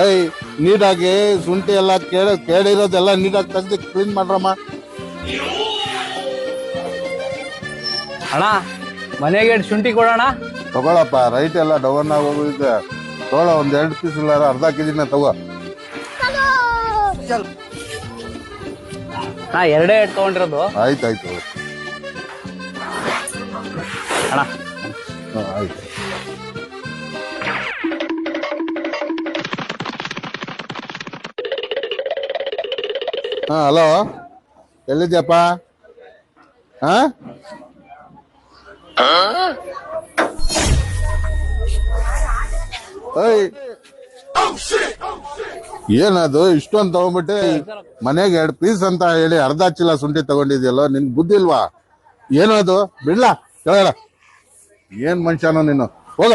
ಏಯ್ ನೀಟಾಗಿ ಶುಂಠಿ ಎಲ್ಲ ಕೇಳಿರೋದೆಲ್ಲ ನೀಟಾಗಿ ತೆಗ್ದು ಕ್ಲೀನ್ ಮಾಡ್ರಮ್ಮ. ಅಣ್ಣ ಮನೆಗೆ ಶುಂಠಿ ಕೊಡೋಣ. ತಗೊಳಪ್ಪ, ರೈಟ್ ಎಲ್ಲ ಡೌನ್ ಆಗೋಗಿದೆ. ತಗೊಳ, ಒಂದ್ 2 ಪೀಸ್ ಇಲ್ಲ ಅರ್ಧ ಕೆಜಿನ ತಗೋ. ನಾ 2 ತಗೊಂಡಿರೋದು. ಆಯ್ತಾಯ್ತು ಅಣ್ಣ ಆಯ್ತು. ಹಲೋ, ಎಲ್ಲಿದ್ಯಪ್ಪ? ಹಾ, ಏನದು ಇಷ್ಟೊಂದು ತಗೊಂಡ್ಬಿಟ್ಟೆ? ಮನೆಗೆ 2 ಪೀಸ್ ಅಂತ ಹೇಳಿ ಅರ್ಧ ಚೀಲ ಶುಂಠಿ ತಗೊಂಡಿದ್ಯಲ್ಲೋ, ನಿನ್ ಬುದ್ಧಿ ಇಲ್ವಾ? ಏನದು? ಬಿಡ್ಲಾ ಕೆಳಗಡೆ. ಏನ್ ಮನುಷ್ಯನೋ ನೀನು, ಹೋಗ.